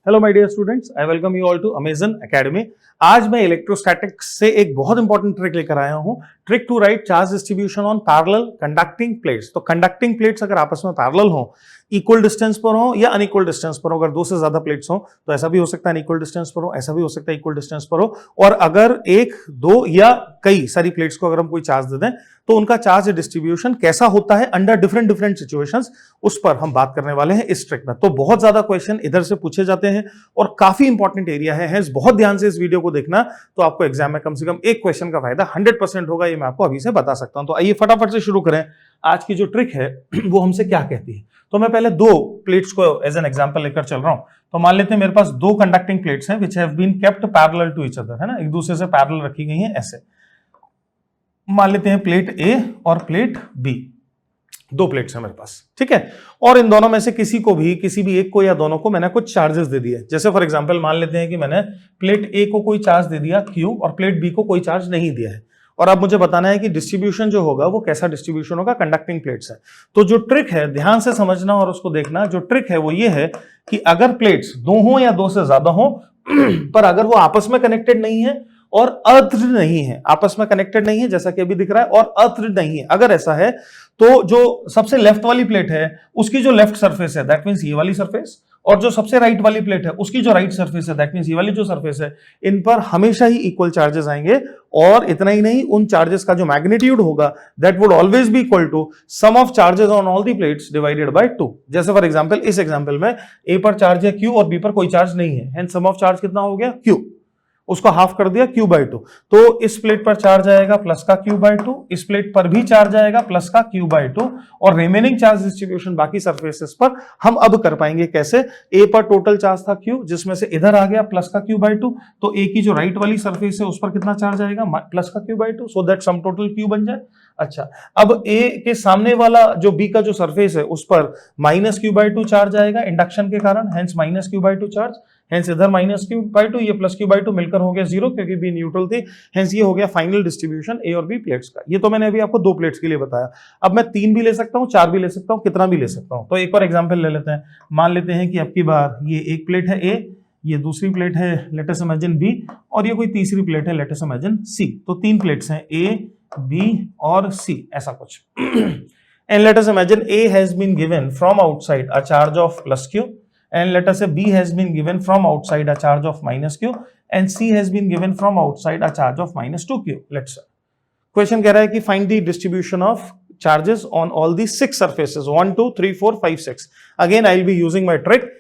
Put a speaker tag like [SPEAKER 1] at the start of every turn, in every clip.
[SPEAKER 1] Hello my dear students, I welcome you all to Amazon Academy. आज मैं electrostatics से एक बहुत इंपॉर्टेंट ट्रिक लेकर आया हूं, trick to write charge distribution on parallel conducting plates. तो कंडक्टिंग प्लेट्स अगर आपस में पैरेलल हो, इक्वल डिस्टेंस पर हो या अनइक्वल डिस्टेंस पर हो, अगर दो से ज्यादा प्लेट्स हो तो ऐसा भी हो सकता है अनइक्वल डिस्टेंस पर हो, ऐसा भी हो सकता है इक्वल डिस्टेंस पर हो। और अगर एक, दो या कई सारी प्लेट्स को अगर हम कोई चार्ज दे दें तो उनका चार्ज डिस्ट्रीब्यूशन कैसा होता है अंडर डिफरेंट डिफरेंट सिचुएशंस, उस पर हम बात करने वाले हैं इस ट्रिक में। तो बहुत ज्यादा क्वेश्चन इधर से पूछे जाते हैं और काफी इंपॉर्टेंट एरिया है, बहुत ध्यान से इस वीडियो को देखना, तो आपको एग्जाम में कम से कम एक क्वेश्चन का फायदा 100% होगा, ये मैं आपको अभी से बता सकता हूं। तो आइए फटाफट से शुरू करें। आज की जो ट्रिक है वो हमसे क्या कहती है, तो मैं पहले दो प्लेट्स को एज एन एग्जांपल लेकर चल रहा हूं। तो मान लेते हैं मेरे पास दो कंडक्टिंग प्लेट्स हैं which have been kept parallel to each other, है ना, एक दूसरे से पैरेलल रखी गई हैं। ऐसे मान लेते हैं प्लेट ए और प्लेट बी, दो प्लेट्स हैं मेरे पास, ठीक है। और इन दोनों में से किसी को भी, किसी भी एक को या दोनों को मैंने कुछ चार्जेस दे दिए। जैसे फॉर एग्जांपल मान लेते हैं कि मैंने प्लेट ए को कोई चार्ज दे दिया Q और प्लेट बी को कोई चार्ज नहीं दिया है। और अब मुझे बताना है कि डिस्ट्रीब्यूशन जो होगा वो कैसा डिस्ट्रीब्यूशन होगा कंडक्टिंग प्लेट्स है। तो जो ट्रिक है ध्यान से समझना और उसको देखना। जो ट्रिक है वो ये है कि अगर प्लेट्स दो हो या दो से ज्यादा हो पर अगर वो आपस में कनेक्टेड नहीं है और अर्थड नहीं है, आपस में कनेक्टेड नहीं है जैसा कि अभी दिख रहा है, और अर्थड नहीं है, अगर ऐसा है तो जो सबसे लेफ्ट वाली प्लेट है उसकी जो लेफ्ट सरफेस है दैट मींस ये वाली सरफेस, और जो सबसे राइट वाली प्लेट है उसकी जो राइट सरफेस है दैट मींस ये वाली जो सरफेस है, इन पर हमेशा ही इक्वल चार्जेस आएंगे। और इतना ही नहीं, उन चार्जेस का जो मैग्नीट्यूड होगा that would always be equal to sum of charges on all the plates divided by 2। जैसे फॉर एग्जांपल इस एग्जांपल में ए पर चार्ज है Q और बी पर कोई चार्ज नहीं है, हेंस सम ऑफ चार्ज कितना हो गया Q, उसको हाफ कर दिया Q/2। तो इस प्लेट पर चार्ज आएगा प्लस का Q/2, इस प्लेट पर भी चार्ज आएगा प्लस का Q/2, और रिमेनिंग चार्ज डिस्ट्रीब्यूशन बाकी सरफेसेस पर हम अब कर पाएंगे कैसे। ए पर टोटल चार्ज था Q, जिसमें से इधर आ गया प्लस का Q/2, तो ए की जो राइट वाली सरफेस है उस पर कितना चार्ज आएगा प्लस का Q/2, so that sum total Q बन जाए। अच्छा, अब ए के सामने वाला जो बी का जो सरफेस है उस पर माइनस Q/2 चार्ज आएगा इंडक्शन के कारण, hence minus Q/2 charge, hence इधर माइनस Q/2, ये प्लस Q/2 मिलकर हो गया 0 क्योंकि बी न्यूट्रल थी, हेंस ये हो गया फाइनल डिस्ट्रीब्यूशन ए और बी प्लेट्स का। ये तो मैंने अभी आपको दो प्लेट्स के लिए बताया। अब मैं 3 भी ले सकता हूं, 4 भी ले सकता हूं, कितना भी ले सकता हूं। तो एक और एग्जांपल ले लेते हैं। मान लेते हैं कि अब की बार ये एक प्लेट है ए, ये दूसरी प्लेट है लेट अस इमेजिन बी, और ये कोई तीसरी प्लेट है लेट अस इमेजिन सी। तो 3 प्लेट्स हैं ए, बी और सी, ऐसा कुछ। And let us imagine A has been given from outside a charge of plus Q, and let us say B has been given from outside a charge of minus Q and C has been given from outside a charge of minus 2Q. Let's say question कह रहा है कि find the distribution of charges on all these 6 surfaces 1 2 3 4 5 6. Again I will be using my trick.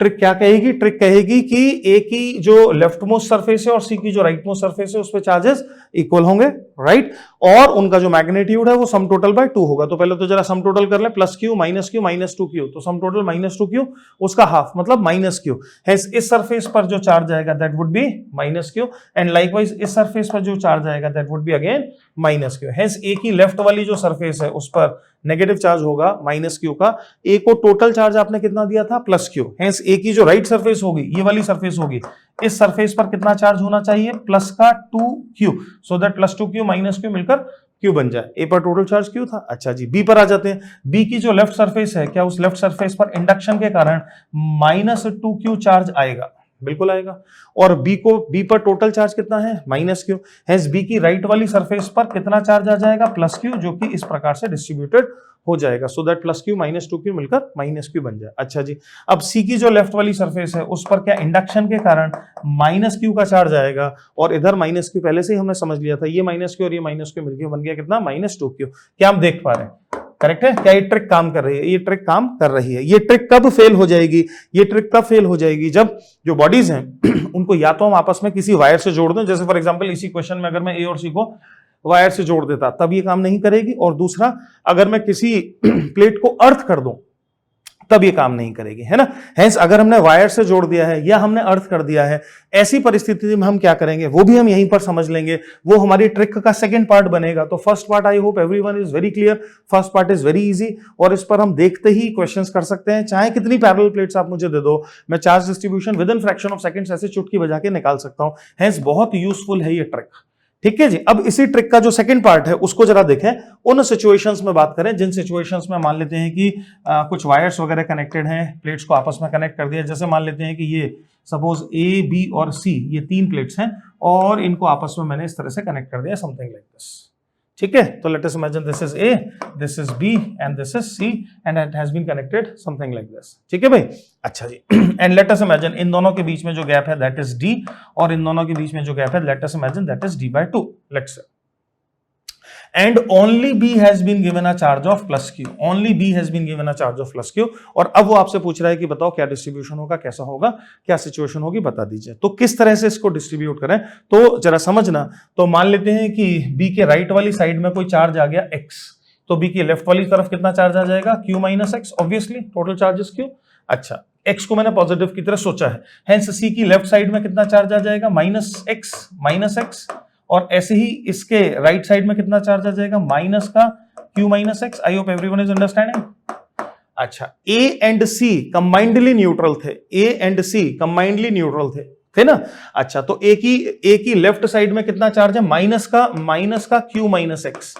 [SPEAKER 1] Trick क्या कहेगी? Trick कहेगी कि ए की जो लेफ्ट मोस्ट सरफेस है और सी की जो राइट मोस्ट सरफेस है उस पे चार्जेस इक्वल होंगे, राइट, और उनका जो मैग्नीट्यूड है वो सम टोटल बाय 2 होगा। तो पहले तो जरा सम टोटल कर ले, plus Q minus two Q, तो सम टोटल माइनस 2Q, उसका हाफ मतलब माइनस Q। हेंस इस सरफेस पर जो चार्ज आएगा that would be minus Q, and likewise इस सरफेस पर जो चार्ज आएगा that would be again minus Q। Hence A की लेफ्ट वाली जो सरफेस है उस पर नेगेटिव चार्ज होगा माइनस Q का। ए को टोटल चार्ज आपने कितना दिया था? Plus Q। हेंस ए की जो राइट सरफेस होगी, ये वाली सरफेस होगी, इस सरफेस पर कितना चार्ज होना चाहिए? प्लस का 2Q, so that plus 2Q minus Q मिलकर Q बन जाए। ए पर टोटल चार्ज Q था। अच्छा जी, बी पर आ जाते हैं। बी की जो लेफ्ट सरफेस है, क्या उस लेफ्ट सरफेस पर इंडक्शन के कारण माइनस 2Q चार्ज आएगा? बिल्कुल आएगा। और बी पर टोटल चार्ज कितना है? Minus Q। हेंस बी की राइट वाली सरफेस पर कितना चार्ज आ जाएगा? प्लस Q, जो कि इस प्रकार से डिस्ट्रीब्यूटेड हो जाएगा, so that plus Q minus 2Q मिलकर माइनस Q बन जाए। अच्छा जी, अब सी की जो लेफ्ट वाली सरफेस है उस पर क्या इंडक्शन के कारण माइनस Q का चार्ज आएगा, और इधर माइनस Q पहले से ही हमने समझ लिया था, ये माइनस Q और ये माइनस Q मिलकर बन गया कितना? Minus 2Q। क्या हम देख पा रहे हैं? करेक्ट है? क्या ये ट्रिक काम कर रही है? ये ट्रिक काम कर रही है। ये ट्रिक कब फेल हो जाएगी? ये ट्रिक तब फेल हो जाएगी जब जो बॉडीज हैं उनको या तो हम आपस में किसी वायर से जोड़ दें, जैसे फॉर एग्जांपल इसी क्वेश्चन में अगर मैं ए और सी को वायर से जोड़ देता तब ये काम नहीं करेगी, और दूसरा अगर मैं किसी प्लेट को अर्थ कर दूं तब ये काम नहीं करेगी, है ना। हेंस अगर हमने वायर से जोड़ दिया है या हमने अर्थ कर दिया है, ऐसी परिस्थिति में हम क्या करेंगे वो भी हम यहीं पर समझ लेंगे, वो हमारी ट्रिक का सेकंड पार्ट बनेगा। तो first part I hope everyone is very clear. First part is very easy, और इस पर हम देखते ही क्वेश्चंस कर सकते हैं, चाहे कितनी पैरेलल प्लेट्स आप मुझे दे दो, मैं charge distribution with in fraction of seconds ऐसे चुटकी बजा के निकाल सकता हूं। हेंस बहुत यूजफुल है ये ट्रिक। ठीक है जी। अब इसी ट्रिक का जो सेकंड पार्ट है उसको जरा देखें, उन सिचुएशंस में बात करें जिन सिचुएशंस में मान लेते हैं कि कुछ वायर्स वगैरह कनेक्टेड हैं, प्लेट्स को आपस में कनेक्ट कर दिया। जैसे मान लेते हैं कि ये सपोज ए, बी और सी, ये 3 प्लेट्स हैं और इनको आपस में मैंने इस तरह से कनेक्ट कर दिया, समथिंग लाइक दिस। ठीक है, तो let us imagine this is A, this is B and this is C and it has been connected something like this. ठीक है भाई, अच्छा जी। एंड लेट अस इमेजिन इन दोनों के बीच में जो गैप है दैट इज डी, और इन दोनों के बीच में जो गैप है late us imagine that is d/2, let's say. And only B has been given a charge of plus Q. Only B has been given a charge of plus Q. और अब वो आपसे पूछ रहा है कि बताओ क्या डिस्ट्रीब्यूशन होगा, कैसा होगा, क्या सिचुएशन होगी, बता दीजिए। तो किस तरह से इसको डिस्ट्रीब्यूट करें, तो जरा समझना। तो मान लेते हैं कि B के राइट वाली साइड में कोई चार्ज आ गया X, तो B की लेफ्ट वाली तरफ कितना चार्ज आ जाएगा, Q minus X, obviously total charges Q। अच्छा, X को मैंने पॉजिटिव की तरह सोचा है, हेंस C की लेफ्ट साइड में कितना चार्ज आ जाएगा, माइनस X, और ऐसे ही इसके राइट साइड में कितना चार्ज आ जाएगा, माइनस का Q minus X। I hope everyone is understanding. अच्छा, A and C combinedly neutral थे, A and C combinedly neutral थे ना। अच्छा, तो A की लेफ्ट साइड में कितना चार्ज है, माइनस का Q माइनस X,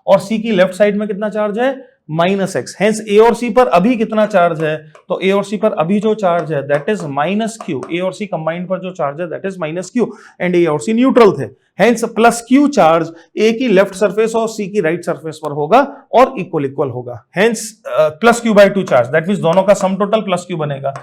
[SPEAKER 1] और C की लेफ्ट साइड में कितना चार्ज है, माइनस एक्स। हेंस ए और सी पर अभी कितना चार्ज है, तो ए और सी पर अभी जो चार्ज है that is minus Q. A और सी कंबाइंड पर जो चार्ज है that is minus Q, and A और सी न्यूट्रल थे। Hence plus Q charge A की लेफ्ट सरफेस और सी की राइट सरफेस पर होगा और इक्वल होगा। Hence plus Q/2 charge, that means दोनों का सम टोटल प्लस क्यू बनेगा।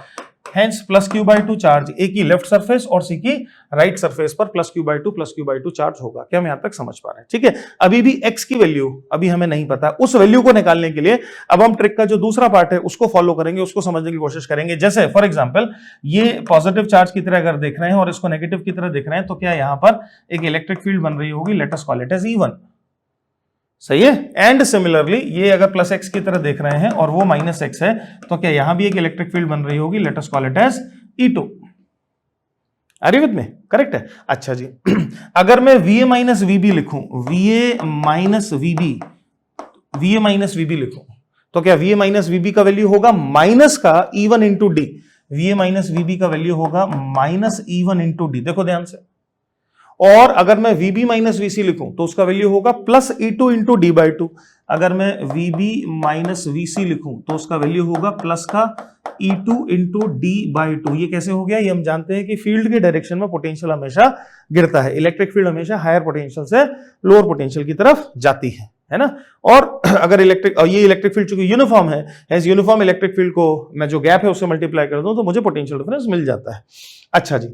[SPEAKER 1] Hence plus Q/2 charge A की लेफ्ट सरफेस और सी की राइट सरफेस पर प्लस Q/2 चार्ज होगा। क्या हम यहां तक समझ पा रहे हैं? ठीक है, अभी भी x की वैल्यू अभी हमें नहीं पता, उस वैल्यू को निकालने के लिए अब हम ट्रिक का जो दूसरा पार्ट है उसको फॉलो करेंगे, उसको समझने की कोशिश करेंगे। जैसे फॉर एग्जांपल ये पॉजिटिव चार्ज की तरह अगर देख रहे हैं और इसको नेगेटिव की तरह देख रहे हैं, तो क्या यहां पर एक इलेक्ट्रिक फील्ड बन रही होगी, let us call it as E1। सही है। एंड सिमिलरली ये अगर प्लस एक्स की तरह देख रहे हैं और वो माइनस एक्स है, तो क्या यहां भी एक इलेक्ट्रिक फील्ड बन रही होगी, let us call it as E2। Are you with me? Correct है। अच्छा जी, अगर मैं VA माइनस VB लिखूं, VA माइनस VB लिखूं, तो क्या VA माइनस VB का वैल्यू होगा माइनस का E1 into d. VA minus VB का वैल्यू होगा माइनस E1 इंटू डी, देखो ध्यान से। और अगर मैं VB माइनस VC लिखूं तो उसका वैल्यू होगा प्लस E2 इंटू d/2। अगर मैं VB माइनस VC लिखूं तो उसका वैल्यू होगा प्लस का E2 इंटू d/2। ये कैसे हो गया? ये हम जानते हैं कि फील्ड के डायरेक्शन में पोटेंशियल हमेशा गिरता है, इलेक्ट्रिक फील्ड हमेशा हायर पोटेंशियल से लोअर पोटेंशियल की तरफ जाती है ना। और अगर ये इलेक्ट्रिक फील्ड चूंकि यूनिफॉर्म है, एज यूनिफॉर्म इलेक्ट्रिक फील्ड को मैं जो गैप है उससे मल्टीप्लाई कर दूं तो मुझे पोटेंशियल डिफरेंस मिल जाता है। अच्छा जी,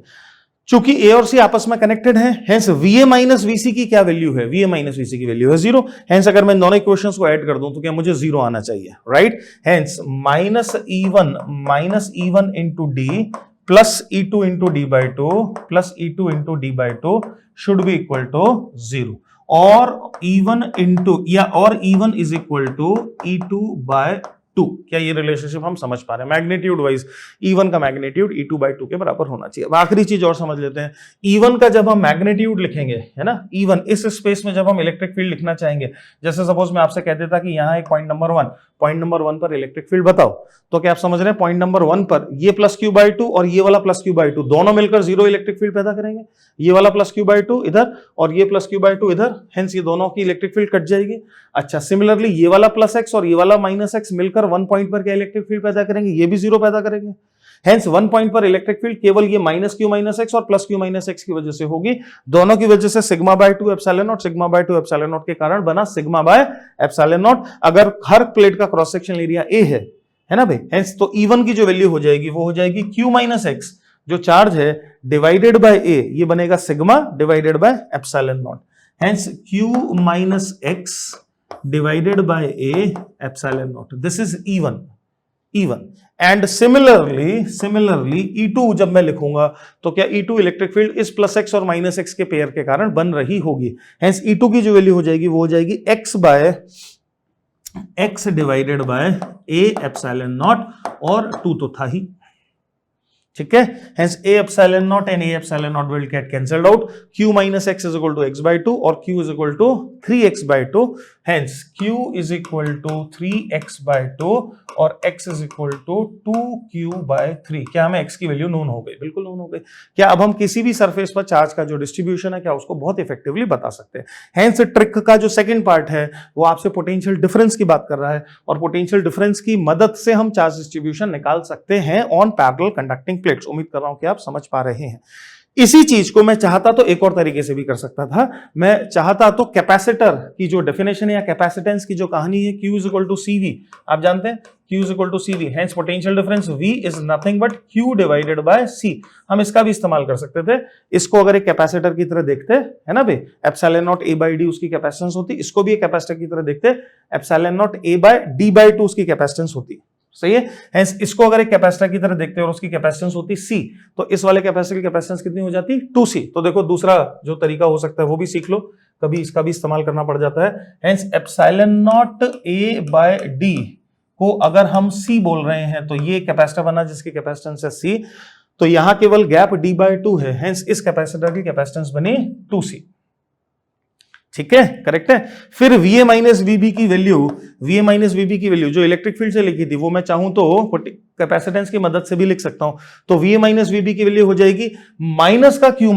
[SPEAKER 1] चूंकि ए और सी आपस में कनेक्टेड है, हेंस VA माइनस VC की क्या वैल्यू है, VA माइनस VC की वैल्यू है 0। हेंस अगर मैं दोनों इक्वेशंस को ऐड कर दूं तो क्या मुझे 0 आना चाहिए, right. Hence minus E1 into d plus E2 into d/2 plus E2 into d/2 should be equal to 0, और E1 is equal to E2/2। क्या ये रिलेशनशिप हम समझ पा रहे हैं? मैग्नीट्यूड वाइज E1 का मैग्नीट्यूड E2/2 के बराबर होना चाहिए। अब आखिरी चीज और समझ लेते हैं, E1 का जब हम मैग्नीट्यूड लिखेंगे, है ना, E1 इस स्पेस में जब हम इलेक्ट्रिक फील्ड लिखना चाहेंगे, जैसे सपोज मैं आपसे कह देता कि यहाँ एक पॉइंट नंबर 1 पर इलेक्ट्रिक फील्ड बताओ, तो क्या आप समझ रहे हैं पॉइंट नंबर 1 पर ये प्लस Q/2 और ये वाला प्लस Q/2 दोनों मिलकर 0 इलेक्ट्रिक फील्ड पैदा करेंगे। ये वाला प्लस Q/2 इधर और ये प्लस Q/2 इधर, हेंस ये दोनों की इलेक्ट्रिक फील्ड कट जाएगी। अच्छा, सिमिलरली ये वाला प्लस एक्स और ये वाला माइनस एक्स मिलकर 1 पॉइंट पर क्या इलेक्ट्रिक फील्ड पैदा करेंगे, ये भी 0 पैदा करेंगे। हेंस 1 पॉइंट पर इलेक्ट्रिक फील्ड केवल ये माइनस Q माइनस एक्स और प्लस Q माइनस एक्स की वजह से होगी। दोनों की वजह से σ/2 एप्सिलॉन नॉट के कारण बना σ/ε0। अगर हर प्लेट का क्रॉस सेक्शनल एरिया A है ना भाई, हेंस तो E1 की जो वैल्यू हो जाएगी वो हो जाएगी Q माइनस एक्स जो चार्ज है डिवाइडेड बाय A, ये बनेगा sigma divided by epsilon nought. Hence Q minus x divided by A epsilon not, this is E1। And similarly E2 जब मैं लिखूंगा तो क्या E2 इलेक्ट्रिक फील्ड इस प्लस एक्स और माइनस एक्स के पेयर के कारण बन रही होगी। हेंस E2 की जो वैल्यू हो जाएगी वो हो जाएगी x divided by A epsilon nought, और 2 तो था ही, ठीक है। Hence A epsilon nought and A epsilon nought will get cancelled out. Q minus x is equal to x/2 और Q is equal to 3x/2। Hence Q is equal to 3x/2 और x is equal to 2q/3। क्या हमें x की value known हो गई? बिल्कुल known हो गई। क्या अब हम किसी भी सरफेस पर चार्ज का जो डिस्ट्रीब्यूशन है क्या उसको बहुत इफेक्टिवली बता सकते हैं? Hence ट्रिक का जो सेकंड पार्ट है वो आपसे पोटेंशियल डिफरेंस की बात कर रहा है और पोटेंशियल डिफरेंस की मदद से हम चार्ज डिस्ट्रीब्यूशन निकाल सकते हैं ऑन पैरेलल कंडक्टिंग प्लेट्स। उम्मीद कर रहा हूं कि आप समझ पा रहे हैं। इसी चीज को मैं चाहता तो एक और तरीके से भी कर सकता था। मैं चाहता तो कैपेसिटर की जो डेफिनेशन या कैपेसिटेंस की जो कहानी है Q is equal to CV, आप जानते हैं Q is equal to CV, hence potential difference V is nothing but Q divided by C। हम इसका भी इस्तेमाल कर सकते थे। इसको अगर एक कैपेसिटर की तरह देखते है ना भाई, एप्सिलॉन नॉट A/D उसकी कैपेसिटेंस होती, इसको भी एक कैपेसिटर की तरह देखते, एप्सिलॉन नॉट A/D/2 उसकी कैपेसिटेंस होती। सही है। हेंस इसको अगर एक कैपेसिटर की तरह देखते हैं और उसकी कैपेसिटेंस होती C, तो इस वाले कैपेसिटर की कैपेसिटेंस कितनी हो जाती? 2C। तो देखो दूसरा जो तरीका हो सकता है वो भी सीख लो, कभी इसका भी इस्तेमाल करना पड़ जाता है। हेंस एप्सिलॉन नॉट A/D को अगर हम C बोल रहे हैं तो ये कैपेसिटर बना जिसकी कैपेसिटेंस है C, तो यहां केवल गैप D/2 है, हेंस इस कैपेसिटर की कैपेसिटेंस बनी 2C। ठीक है, करेक्ट है। फिर VA माइनस VB की वैल्यू जो इलेक्ट्रिक फील्ड से लिखी थी वो मैं चाहूं तो कैपेसिटेंस की मदद से भी लिख सकता हूं। तो VA माइनस VB की वैल्यू हो जाएगी माइनस का Q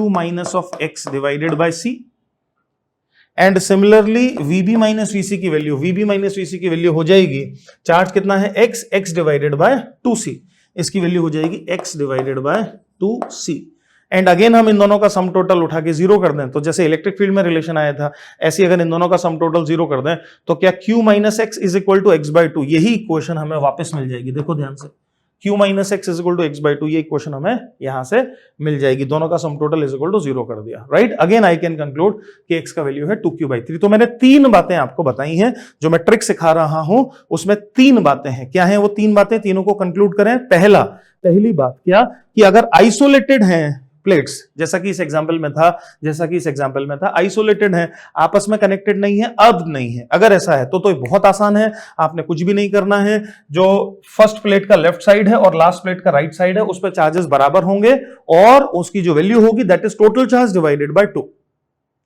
[SPEAKER 1] minus of X divided by C। And similarly VB minus VC की वैल्यू हो जाएगी, चार्ज कितना है X डिवाइडेड बाय 2C, इसकी वैल्यू हो जाएगी X divided bye 2C। And again हम इन दोनों का सम टोटल उठा के जीरो कर दें, तो जैसे इलेक्ट्रिक फील्ड में रिलेशन आया था ऐसे अगर इन दोनों का सम टोटल जीरो कर दें तो क्या Q minus x is equal to x/2, यही इक्वेशन हमें वापस मिल जाएगी। देखो ध्यान से, Q minus x is equal to x/2, ये इक्वेशन हमें यहां से मिल जाएगी। दोनों का sum total is equal to zero कर दिया, right. Again I can conclude कि x का वैल्यू है 2q/3। तो मैंने तीन बातें आपको बताई हैं, जो मैं ट्रिक सिखा रहा हूं उसमें तीन बातें हैं। क्या है वो तीन बातें? तीनों को कंक्लूड करें। पहली बात क्या कि अगर आइसोलेटेड हैं प्लेट्स, जैसा कि इस एग्जांपल में था आइसोलेटेड है, आपस में कनेक्टेड नहीं है, अर्थ नहीं है, अगर ऐसा है तो बहुत आसान है, आपने कुछ भी नहीं करना है। जो फर्स्ट प्लेट का लेफ्ट साइड है और लास्ट प्लेट का राइट साइड है उस पर चार्जेस बराबर होंगे और उसकी जो वैल्यू होगी that is total charge divided by 2।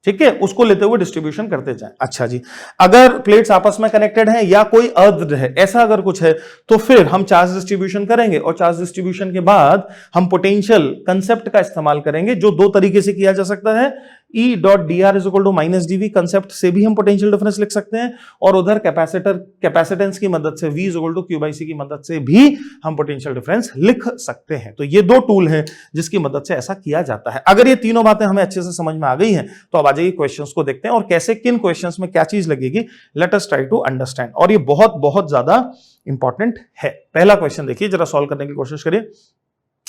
[SPEAKER 1] ठीक है, उसको लेते हुए डिस्ट्रीब्यूशन करते जाएं। अच्छा जी, अगर प्लेट्स आपस में कनेक्टेड हैं या कोई अर्थ है, ऐसा अगर कुछ है तो फिर हम चार्ज डिस्ट्रीब्यूशन करेंगे और चार्ज डिस्ट्रीब्यूशन के बाद हम पोटेंशियल कंसेप्ट का इस्तेमाल करेंगे, जो दो तरीके से किया जा सकता है। E.dr is equal to minus dV concept से भी हम पोटेंशियल डिफरेंस लिख सकते हैं और उधर कैपेसिटेंस की मदद से V is equal to Q/C की मदद से भी हम पोटेंशियल डिफरेंस लिख सकते हैं। तो ये दो टूल हैं जिसकी मदद से ऐसा किया जाता है। अगर ये तीनों बातें हमें अच्छे से समझ में आ गई हैं तो अब आ जाइए क्वेश्चंस को देखते हैं और कैसे किन क्वेश्चंस में क्या चीज लगेगी। Let us try to understand, और ये बहुत बहुत ज्यादा इंपॉर्टेंट है। पहला क्वेश्चन देखिए, जरा सॉल्व करने की कोशिश करिए,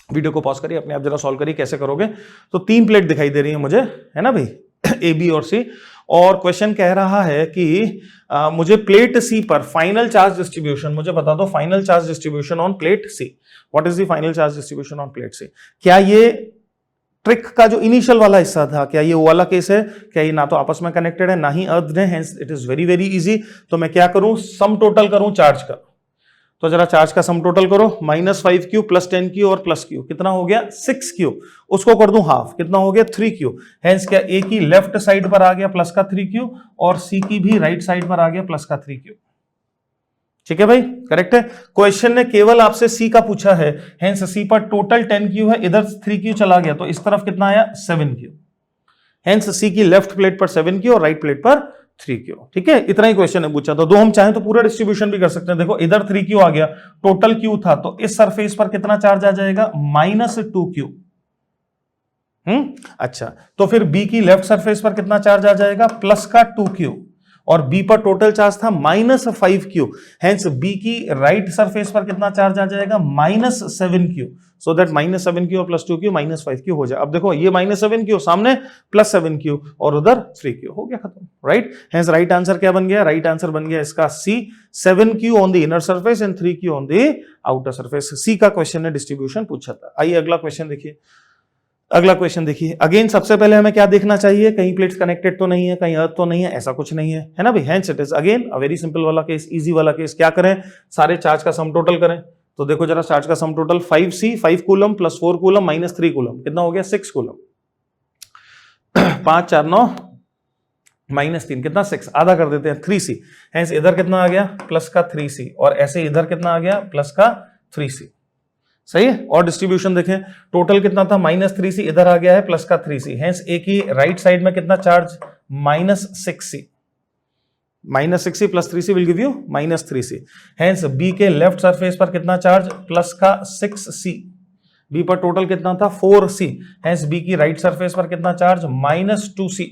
[SPEAKER 1] वीडियो को पॉज करिए, अपने आप जरा सॉल्व करिए कैसे करोगे। तो तीन प्लेट दिखाई दे रही है मुझे, है ना भाई, A, B और C, और क्वेश्चन कह रहा है कि मुझे प्लेट C पर फाइनल चार्ज डिस्ट्रीब्यूशन, मुझे बता दो final charge distribution on plate C। What is the final charge distribution on plate C? क्या ये ट्रिक का जो इनिशियल वाला हिस्सा था, क्या ये वो वाला केस है? क्या ये ना तो आपस में कनेक्टेड है ना ही अर्थ है, hence it is very very easy. तो मैं क्या करूं, सम टोटल करूं चार्ज का। तो जरा चार्ज का सम टोटल करो, -5q प्लस 10q और प्लस q, कितना हो गया 6q, उसको कर दूं हाफ, कितना हो गया 3q। हेंस क्या A की लेफ्ट साइड पर आ गया प्लस का 3q और C की भी राइट साइड पर आ गया प्लस का 3q। ठीक है भाई, करेक्ट है। क्वेश्चन ने केवल आपसे C का पूछा है, हेंस C पर टोटल 10q है, इधर 3q चला गया तो इस तरफ कितना आया 7q। हेंस C की लेफ्ट प्लेट पर 7q और राइट प्लेट पर 3q। ठीक है, इतना ही क्वेश्चन ने पूछा था। दो हम चाहें तो पूरा डिस्ट्रीब्यूशन भी कर सकते हैं। देखो इधर 3q आ गया, टोटल q था, तो इस सरफेस पर कितना चार्ज आ जाएगा -2q। अच्छा, तो फिर B की लेफ्ट सरफेस पर कितना चार्ज आ जाएगा प्लस का 2q और B पर टोटल चार्ज था -5q। हेंस B की राइट सरफेस पर कितना चार्ज आ जाएगा -7q। सो दैट -7q और प्लस 2q -5q हो जाए। अब देखो ये -7q सामने +7q और उधर 3q, हो गया खत्म, राइट। हेंस राइट आंसर क्या बन गया? राइट आंसर बन गया इसका C, 7q on the inner surface and 3q on the outer surface. C का क्वेश्चन ने डिस्ट्रीब्यूशन पूछा था। आइए अगला क्वेश्चन देखिए। अगेन सबसे पहले हमें क्या देखना चाहिए, कहीं प्लेट्स कनेक्टेड तो नहीं है, कहीं अर्थ तो नहीं है, ऐसा कुछ नहीं है ना भाई। Hence it is again a very simple वाला केस, इजी वाला केस। क्या करें, सारे चार्ज का सम टोटल करें। तो देखो जरा चार्ज का sum total 5C 5 coulomb plus 4 coulomb minus 3 coulomb, कितना हो गया 6 कूलम। 5 4 9 -3 कितना 6, आधा कर देते हैं 3c, हेंस इधर कितना आ गया प्लस का 3c, और ऐसे इधर कितना आ गया प्लस का 3c। सही है। और डिस्ट्रीब्यूशन देखें, टोटल कितना था -3c, इधर आ गया है प्लस का 3c, हेंस ए की राइट साइड में कितना charge -6c, -6c plus 3c will give you -3c। Hence B के लेफ्ट सरफेस पर कितना चार्ज प्लस का 6c, बी पर टोटल कितना था 4c, हेंस बी की राइट सरफेस पर कितना चार्ज -2c।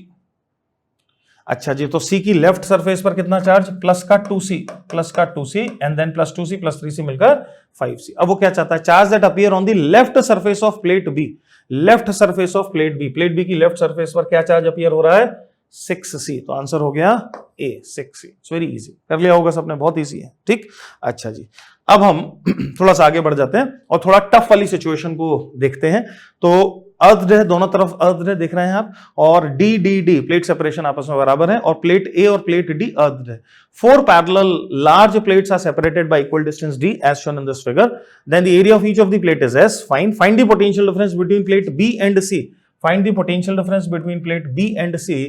[SPEAKER 1] अच्छा जी, तो सी की लेफ्ट सरफेस पर कितना चार्ज प्लस का 2c and then plus 2c plus 3c मिलकर 5c। अब वो क्या चाहता है, charge that appear on the left surface of plate B, left surface of plate B की लेफ्ट सरफेस पर क्या चार्ज अपीयर हो रहा है 6c। तो आंसर हो गया ए 6c। इट्स वेरी इजी, कर लिया होगा सबने, बहुत इजी है। ठीक, अच्छा जी, अब हम थोड़ा सा आगे बढ़ जाते हैं और थोड़ा टफ वाली सिचुएशन को देखते हैं। तो अर्थ है, दोनों तरफ अर्थ है देख रहे हैं आप, और डी प्लेट सेपरेशन आपस में बराबर है, और प्लेट ए और प्लेट डी अर्थ है। 4 parallel large plates are separated by equal distance d as shown in this figure. Then the area of each of the plate is s. Find the potential difference between plate B and C. Find the potential difference between plate B and C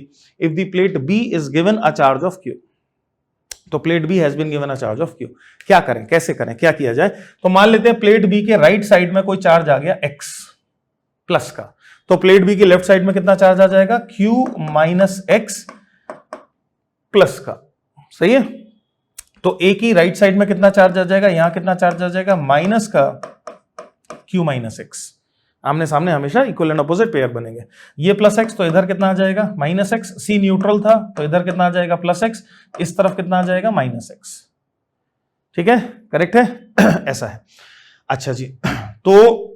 [SPEAKER 1] if the plate B is given a charge of Q. तो plate B has been given a charge of Q. क्या करें, कैसे करें, क्या किया जाए? तो मान लेते हैं प्लेट बी के राइट साइड में कोई चार्ज आ गया x प्लस का, तो प्लेट बी के लेफ्ट साइड में कितना चार्ज आ जाएगा q माइनस एक्स प्लस का। सही है। तो ए की राइट साइड में कितना चार्ज आ जाएगा, यहां कितना चार्ज आ जाएगा माइनस का q माइनस एक्स। आमने सामने हमेशा इक्वल एंड अपोजिट पेयर बनेंगे। ये प्लस एक्स, तो इधर कितना आ जाएगा माइनस एक्स। सी न्यूट्रल था, तो इधर कितना आ जाएगा प्लस एक्स, इस तरफ कितना आ जाएगा माइनस एक्स। ठीक है, करेक्ट है ऐसा है। अच्छा जी, तो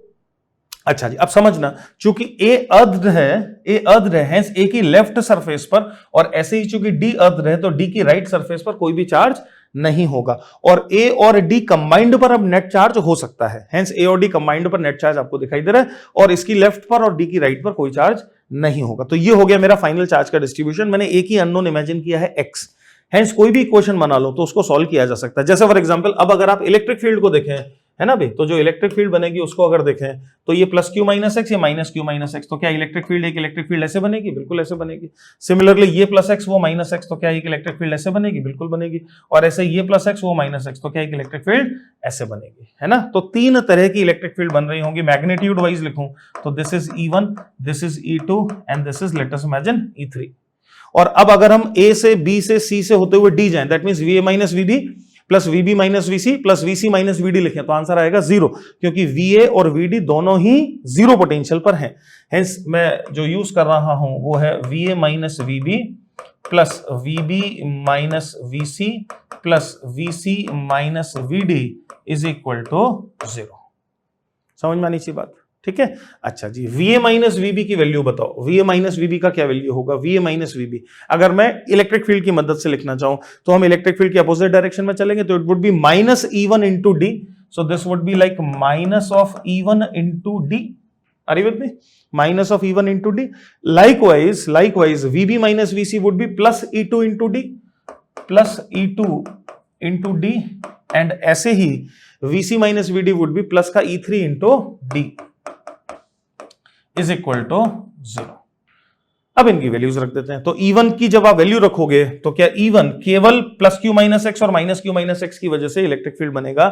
[SPEAKER 1] अच्छा जी, अब समझना, चूंकि ए अर्थ है, ए की लेफ्ट सरफेस पर, और ऐसे ही चूंकि डी अर्थ है, तो डी की राइट सरफेस पर कोई भी चार्ज नहीं होगा, और ए और डी कंबाइंड पर अब नेट चार्ज हो सकता है। हेंस ए और डी कंबाइंड पर नेट चार्ज आपको दिखाई दे रहा है, और इसकी लेफ्ट पर और डी की राइट पर कोई चार्ज नहीं होगा। तो ये हो गया मेरा फाइनल चार्ज का डिस्ट्रीब्यूशन। मैंने एक ही अननोन इमेजिन किया है एक्स। हेंस कोई भी इक्वेशन बना लो तो उसको सॉल्व किया जा सकता है। जैसे फॉर एग्जांपल, अब अगर आप इलेक्ट्रिक फील्ड को देखें, है ना भाई, तो जो इलेक्ट्रिक फील्ड बनेगी उसको अगर देखें, तो ये प्लस क्यू माइनस एक्स, ये माइनस क्यू माइनस एक्स, तो क्या इलेक्ट्रिक फील्ड एक इलेक्ट्रिक फील्ड ऐसे बनेगी? बिल्कुल ऐसे बनेगी। सिमिलरली ये प्लस एक्स वो माइनस एक्स, तो क्या एक इलेक्ट्रिक फील्ड ऐसे बनेगी? बिल्कुल बनेगी। और ऐसे ये प्लस एक्स वो माइनस एक्स, तो क्या एक इलेक्ट्रिक फील्ड ऐसे बनेगी, है ना। तो 3 तरह की इलेक्ट्रिक फील्ड बन रही होंगी। मैग्नीट्यूड वाइज लिखूं तो this is E1, this is E2 and this is late us imagine E3। और अब अगर हम ए से बी से सी से होते हुए डी जाएं, that means VA minus VB plus VB minus VC plus VC minus VD लिखें, तो आंसर आएगा 0, क्योंकि VA और VD दोनों ही 0 पोटेंशियल पर हैं। हेंस मैं जो यूज कर रहा हूं वो है VA minus VB plus VB minus VC plus VC minus VD is equal to 0। समझ में आनी चाहिए बात? ठीक है। अच्छा जी, VA माइनस VB की वैल्यू बताओ। VA माइनस VB का क्या वैल्यू होगा? VA माइनस VB अगर मैं इलेक्ट्रिक फील्ड की मदद से लिखना चाहूं, तो हम इलेक्ट्रिक फील्ड के अपोजिट डायरेक्शन में चलेंगे, तो it would be minus E1 into d. So this would be like minus of E1 into d. Are you with me? Minus of E1 into d. Likewise VB minus VC would be plus E2 into d, plus E2 into d, and ऐसे ही VC minus VD would be plus का E3 into d is equal to 0। अब इनकी values रख देते हैं। तो E1 की जब आप वैल्यू रखोगे, तो क्या E1 केवल प्लस क्यू माइनस एक्स और माइनस क्यू माइनस एक्स की वजह से इलेक्ट्रिक फील्ड बनेगा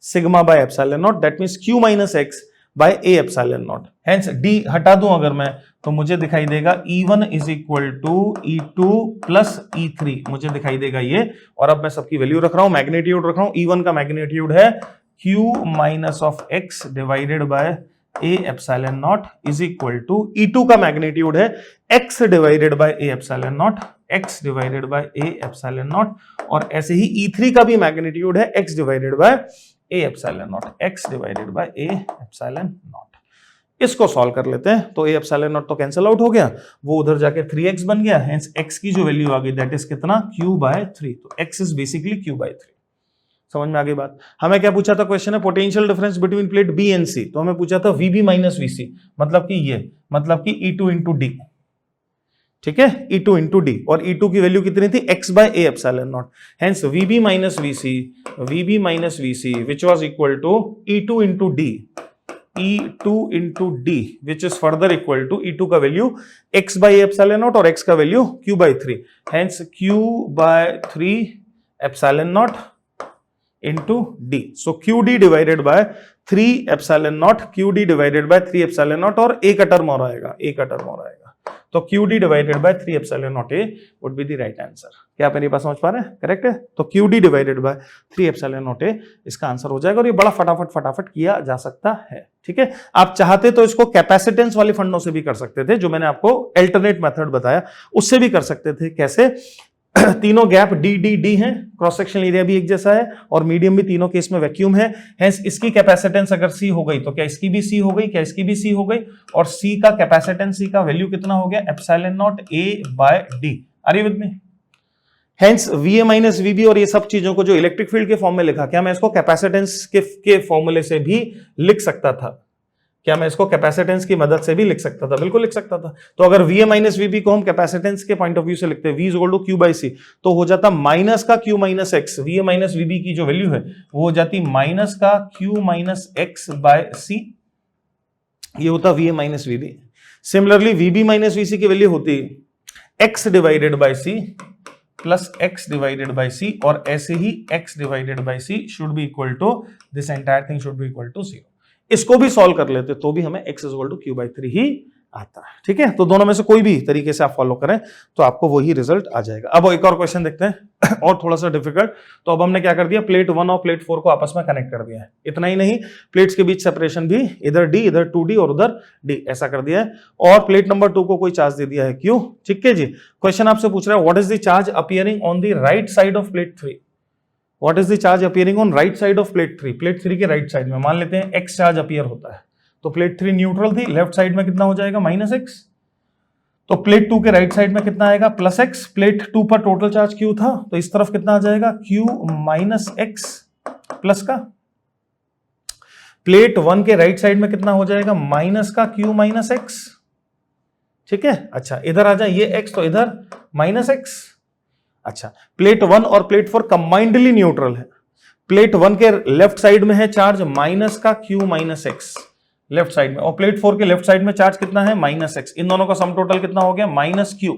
[SPEAKER 1] sigma by epsilon nought, that means Q minus x by A epsilon nought. Hence d हटा दूं अगर मैं, तो मुझे दिखाई देगा E1 is equal to E2 plus E3, मुझे दिखाई देगा ये। और अब मैं सबकी वैल्यू रख रहा हूं, मैग्नीट्यूड रख रहा हूं। E1 का मैग्नीट्यूड है Q minus of x divided by A epsilon nought is equal to E2 का मैग्नीट्यूड है x divided by A epsilon nought, x divided by A epsilon nought, और ऐसे ही E3 का भी मैग्नीट्यूड है x divided by A epsilon nought, x divided by A epsilon nought. इसको solve कर लेते हैं। तो ए एप्सिलॉन नॉट तो कैंसिल आउट हो गया, वो उधर जाके 3x बन गया। हेंस x की जो वैल्यू आ गई दैट इज कितना q बाय 3। तो x is basically q by 3। समझ में आ गई बात? हमें क्या पूछा था क्वेश्चन है potential difference between plate B and C, तो हमें पूछा था VB माइनस VC, मतलब कि ये, मतलब कि E2 इंटू डी। ठीक है, E2 इंटू डी, और E2 की वैल्यू कितनी थी x by A epsilon nought. Hence VB minus VC which was equal to E2 into d E2 into D which is further equal to E2 का value x by epsilon naught और x का value q by 3, hence q by 3 epsilon naught into D. So QD divided by 3 epsilon naught, QD divided by 3 epsilon naught और a का term और आएगा, a का term और आएगा, तो QD divided by 3 epsilon naught a would be the right answer. क्या आप मेरी बात समझ पा रहे हैं? करेक्ट है? तो QD divided by 3 epsilon naught a इसका आंसर हो जाएगा और ये बड़ा फटाफट किया जा सकता है, ठीक है। आप चाहते तो इसको कैपेसिटेंस वाले फंडों से भी कर सकते थे, जो मैंने आपको अल्टरनेट मेथड बताया उससे भी कर सकते थे। कैसे? तीनों गैप डी डी डी हैं, क्रॉस सेक्शनल एरिया भी एक जैसा है और मीडियम भी तीनों केस में वैक्यूम है, हेंस इसकी कैपेसिटेंस अगर सी हो गई तो क्या इसकी भी सी हो गई, क्या इसकी भी सी हो गई, और सी का कैपेसिटेंस सी का वैल्यू कितना हो गया, epsilon nought A by d. Are you with me? Hence V A minus V B और ये सब चीजों को जो इलेक्ट्रिक फील्ड के फॉर्म में लिखा, क्या मैं इसको कैपेसिटेंस के फॉर्मूले से भी लिख सकता था? क्या मैं इसको कैपेसिटेंस की मदद से भी लिख सकता था? बिल्कुल लिख सकता था। तो अगर V A minus V B को हम कैपेसिटेंस के पॉइंट ऑफ व्यू से लिखते हैं, V is equal to Q by C, तो हो जाता माइनस का Q minus X, V A minus V B की जो वैल्यू है वो हो जाती माइनस का Q minus x by C, ये होता V A minus V B. Similarly V B minus V C की वैल्यू होती X divided by C plus X divided by C, और ऐसे ही X divided by C should be equal to this entire thing should be equal to 0। इसको भी solve कर लेते तो भी हमें x equal to Q by 3 ही आता है, ठीक है। तो दोनों में से कोई भी तरीके से आप फॉलो करें तो आपको वही रिजल्ट आ जाएगा। अब एक और क्वेश्चन देखते हैं और थोड़ा सा डिफिकल्ट। तो अब हमने क्या कर दिया, प्लेट 1 और प्लेट 4 को आपस में कनेक्ट कर दिया है। इतना ही नहीं, प्लेट्स के बीच सेपरेशन भी इधर d इधर 2d और उधर d ऐसा कर दिया है, और प्लेट नंबर 2 को कोई चार्ज दे दिया है क्यों, ठीक है जी। क्वेश्चन आपसे पूछ रहा है what is the charge appearing on the right side of plate 3। What is the charge appearing on right side of plate 3? Plate 3 के राइट साइड में मान लेते हैं x चार्ज अपीयर होता है, तो प्लेट 3 न्यूट्रल थी, लेफ्ट साइड में कितना हो जाएगा माइनस x, तो प्लेट 2 के राइट साइड में कितना आएगा प्लस x। प्लेट 2 पर टोटल चार्ज q था, तो इस तरफ कितना आ जाएगा q माइनस x प्लस का। प्लेट 1 के राइट साइड में कितना हो जाएगा माइनस का q माइनस x, ठीक है। अच्छा इधर आ जाए, ये x तो इधर माइनस x। अच्छा प्लेट 1 और प्लेट 4 कंबाइंडली न्यूट्रल है। प्लेट 1 के लेफ्ट साइड में है चार्ज माइनस का q minus x left side में, और प्लेट 4 के लेफ्ट साइड में चार्ज कितना है माइनस एक्स। इन दोनों का सम टोटल कितना हो गया माइनस q।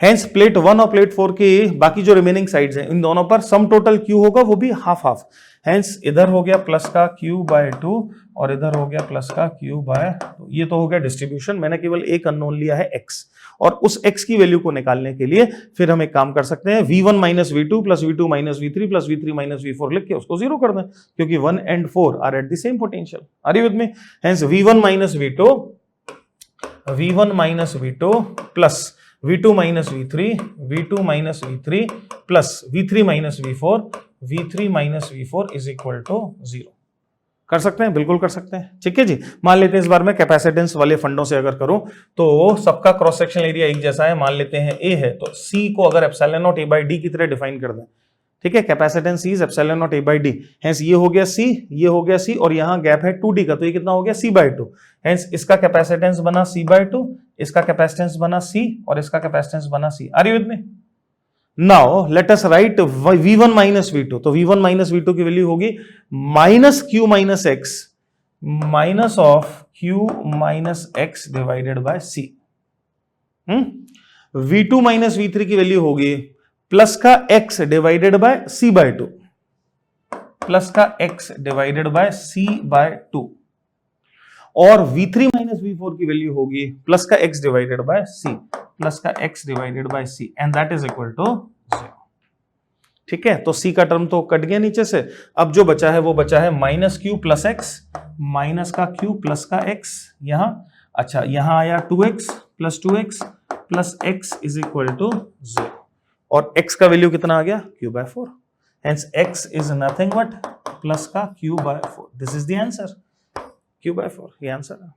[SPEAKER 1] हेंस प्लेट 1 और प्लेट 4 की बाकी जो रिमेनिंग साइड्स हैं इन दोनों पर सम टोटल q होगा, वो भी हाफ हाफ। हेंस इधर हो गया प्लस का q बाय 2 और इधर हो गया प्लस का q बाय 2। ये तो हो गया डिस्ट्रीब्यूशन। मैंने केवल एक अननोन लिया है x, और उस x की वैल्यू को निकालने के लिए फिर हम एक काम कर सकते हैं, v1 minus V two plus v2 minus v3 plus v3 minus v4 लिख के उसको 0 कर दें, क्योंकि 1 and 4 are at the same potential. Are you with me? Hence v1 minus v2 plus v2 minus v3 plus v3 minus v4 is equal to 0। कर सकते हैं, बिल्कुल कर सकते हैं, ठीक है जी। मान लेते हैं इस बार मैं कैपेसिटेंस वाले फंडों से अगर करूं तो सबका क्रॉस सेक्शनल एरिया एक जैसा है। मान लेते हैं A है, तो C को अगर epsilon not A by D की तरह डिफाइन कर दें, ठीक है। Capacitance C is epsilon not A by D, hence ये हो गया C, ये हो गया C, और यहाँ गैप है 2D का, तो ये कितना हो गया C बाई 2। हेंस इसका कैपेसिटेंस बना C बाई 2, इसका कैपेसिटेंस बना C, और इसका कैपेसिटेंस बना C। Are you with me? Now let us write v1 minus v2, तो v1 माइनस v2 की वैल्यू होगी minus q minus x minus of q minus x divided by c। v2 minus v3 की value होगी plus का x divided by c by 2, plus का x divided by c by 2, और v3 minus v4 की value होगी plus का x divided by c plus का x divided by c, and that is equal to 0, ठीक है। तो c का टर्म तो कट गया नीचे से, अब जो बचा है वो बचा है minus q plus x, minus का q प्लस का x यहां। अच्छा यहां आया 2x plus 2x plus x is equal to 0, और x का वैल्यू कितना आ गया q by 4, hence x is nothing but plus का q by 4। This is the answer, q by 4 ये आंसर है।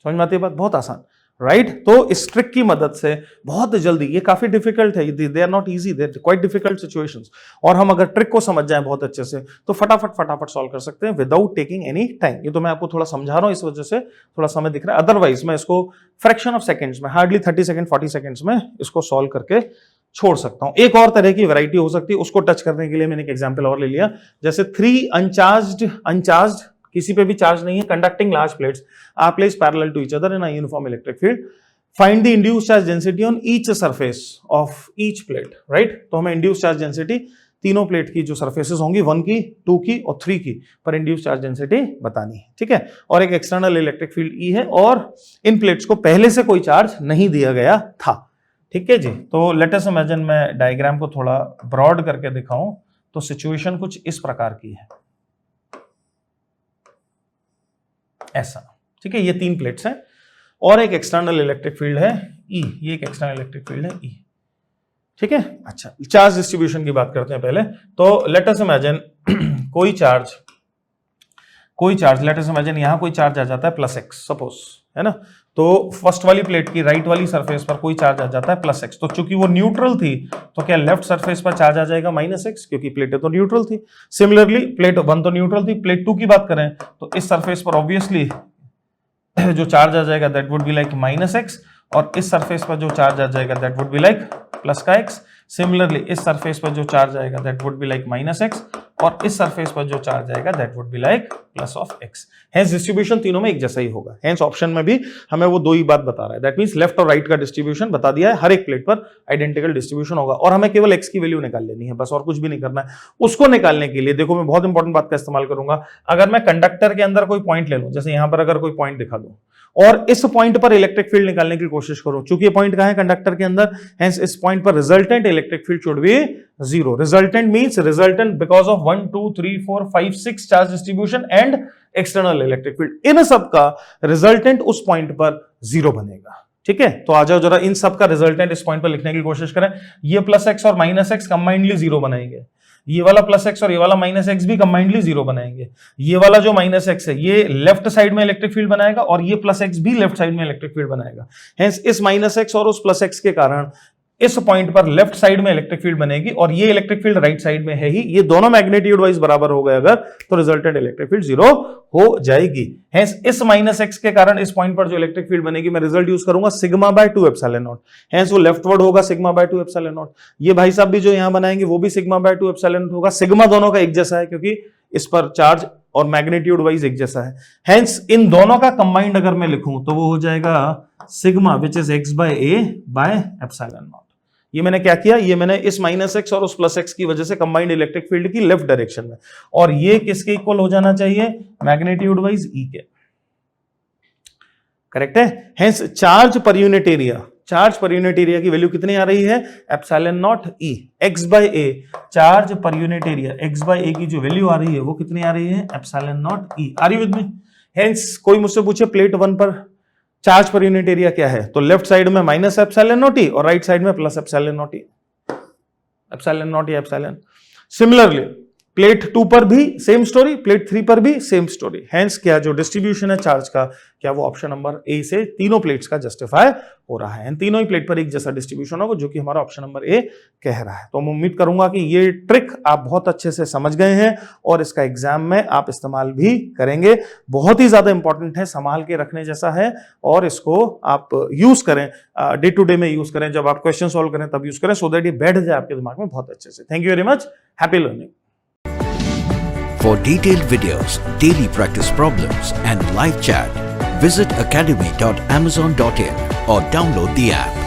[SPEAKER 1] समझ में आती है बात? बहुत आसान, राइट। तो इस ट्रिक की मदद से बहुत जल्दी, ये काफी डिफिकल्ट है, they are not easy, they are quite difficult situations, और हम अगर ट्रिक को समझ जाएं बहुत अच्छे से तो फटाफट सॉल्व कर सकते हैं विदाउट टेकिंग एनी टाइम। ये तो मैं आपको थोड़ा समझा रहा हूं, इस वजह से थोड़ा समय दिख रहा है, अदरवाइज मैं इसको फ्रैक्शन ऑफ सेकंड्स में, हार्डली 30 सेकंड 40 सेकंड्स में इसको सॉल्व करके छोड़ सकता हूं। एक और तरह की वैरायटी हो सकती है, उसको टच करने के लिए मैंने एक एग्जांपल और ले लिया, जैसे 3 अनचार्ज्ड किसी पे भी चार्ज नहीं है, conducting large plates are placed parallel to each other in a uniform electric field, find the induced charge density on each surface of each plate, right. तो हमें इंड्यूस्ड चार्ज डेंसिटी तीनों plate की जो surfaces होंगी 1 की, 2 की और 3 की पर इंड्यूस्ड चार्ज डेंसिटी बतानी है, ठीक है। और एक एक्सटर्नल इलेक्ट्रिक फील्ड ई है और इन प्लेट्स को पहले से कोई चार्ज नहीं दिया गया था, ठीक है जी। तो लेट अस इमेजिन, मैं डायग्राम को थोड़ा ब्रॉड करके दिखाऊं तो सिचुएशन कुछ इस प्रकार की है, ऐसा, ठीक है। ये 3 प्लेट्स हैं और एक एक्सटर्नल इलेक्ट्रिक फील्ड है ई, ये एक एक्सटर्नल इलेक्ट्रिक फील्ड है ई, ठीक है। अच्छा, चार्ज डिस्ट्रीब्यूशन की बात करते हैं पहले। तो लेट अस इमेजिन कोई चार्ज लेट अस इमेजिन यहां कोई चार्ज आ जाता है +x सपोज, है ना। तो फर्स्ट वाली प्लेट की राइट वाली सरफेस पर कोई चार्ज आ जाता है +x, तो चूंकि वो न्यूट्रल थी तो क्या लेफ्ट सरफेस पर चार्ज आ जाएगा -x, क्योंकि प्लेटें तो न्यूट्रल थी। सिमिलरली प्लेट 1 तो न्यूट्रल थी, प्लेट 2 की बात करें तो इस सरफेस पर ऑब्वियसली जो चार्ज आ जाएगा that would be like -x, और इस सरफेस पर जो चार्ज आ जाएगा that would be like plus का x। सिमिलरली इस सरफेस पर जो चार्ज आएगा that would be like -x, और इस सरफेस पर जो चार्ज आएगा that would be like +x। Hence distribution तीनों में एक जैसा ही होगा। हेंस ऑप्शन में भी हमें वो 2 ही बात बता रहा है, दैट मींस लेफ्ट और राइट का डिस्ट्रीब्यूशन बता दिया है, हर एक प्लेट पर आइडेंटिकल डिस्ट्रीब्यूशन होगा और हमें केवल x की वैल्यू निकाल लेनी है, बस और कुछ भी नहीं करना है। उसको निकालने के लिए देखो मैं बहुत इंपॉर्टेंट बात का इस्तेमाल करूंगा। अगर मैं कंडक्टर के अंदर कोई पॉइंट ले लूं, जैसे यहां पर अगर कोई पॉइंट दिखा दूं और इस पॉइंट पर इलेक्ट्रिक फील्ड निकालने की कोशिश करो, चूंकि ये पॉइंट कहां है कंडक्टर के अंदर, हेंस इस पॉइंट पर resultant electric field should be 0। Resultant means resultant because of 1 2 3 4 5 6 charge distribution and external electric field, इन सब का रिजल्टेंट उस पॉइंट पर 0 बनेगा, ठीक है। तो आ जाओ जरा इन सब का रिजल्टेंट इस पॉइंट पर लिखने की कोशिश करें। ये +x और -x कंबाइंडली 0 बनाएंगे, ये वाला +x और ये वाला -x भी कंबाइंडली 0 बनाएंगे। ये वाला जो -x है ये लेफ्ट साइड में इलेक्ट्रिक फील्ड बनाएगा और ये +x भी लेफ्ट साइड में इलेक्ट्रिक फील्ड बनाएगा। हेंस इस -x और उस +x के कारण इस पॉइंट पर लेफ्ट साइड में इलेक्ट्रिक फील्ड बनेगी और ये इलेक्ट्रिक फील्ड राइट साइड में है ही, ये दोनों मैग्नीट्यूड वाइज बराबर हो गए अगर तो रिजल्टेंट इलेक्ट्रिक फील्ड 0 हो जाएगी। हेंस इस -x के कारण इस पॉइंट पर जो इलेक्ट्रिक फील्ड बनेगी मैं रिजल्ट यूज करूंगा σ/2 ε0। हेंस वो लेफ्टवर्ड होगा σ/2 ε0। ये भाई साहब भी जो यहां बनाएंगे वो भी σ/2 ε0 होगा। सिग्मा दोनों का एक जैसा है क्योंकि इस पर चार्ज और मैग्नीट्यूड वाइज एक जैसा है। हेंस इन दोनों का कंबाइंड अगर मैं लिखूं तो वो हो जाएगा सिग्मा विच इज x/a/ε0। ये मैंने क्या किया, ये मैंने इस -x और उस +x की वजह से कंबाइंड इलेक्ट्रिक फील्ड की लेफ्ट डायरेक्शन में, और ये किसके इक्वल हो जाना चाहिए, मैग्नीट्यूड वाइज ई के, करेक्ट है। Hence charge per unit area की वैल्यू कितनी आ रही है, ε0 e x/a। Charge per unit area x/a की जो वैल्यू आ रही है वो कितनी आ रही है, ε0 e। Are you with me. Hence कोई मुझसे पूछे प्लेट 1 पर चार्ज पर यूनिट एरिया क्या है, तो लेफ्ट साइड में -ε0 e और राइट साइड में +ε0 e, ε0 e epsilon. Similarly plate 2 पर भी सेम स्टोरी, प्लेट 3 पर भी सेम स्टोरी। हेंस क्या जो डिस्ट्रीब्यूशन है चार्ज का, क्या वो ऑप्शन नंबर ए से तीनों प्लेट्स का जस्टिफाई हो रहा है। तीनों ही प्लेट पर एक जैसा डिस्ट्रीब्यूशन होगा जो कि हमारा ऑप्शन नंबर ए कह रहा है। तो मैं उम्मीद करूंगा कि ये ट्रिक आप बहुत अच्छे से समझ गए हैं और इसका एग्जाम में आप इस्तेमाल भी करेंगे। बहुत ही ज्यादा इंपॉर्टेंट है, संभाल के रखने जैसा है और इसको आप यूज करें, डे टू डे में यूज करें, जब आप क्वेश्चन सॉल्व करें तब यूज करें, सो दैट ये बैठ जाए आपके दिमाग में बहुत अच्छे से। Thank you very much, happy learning.
[SPEAKER 2] For detailed videos, daily practice problems and live chat, visit academy.amazon.in or download the app.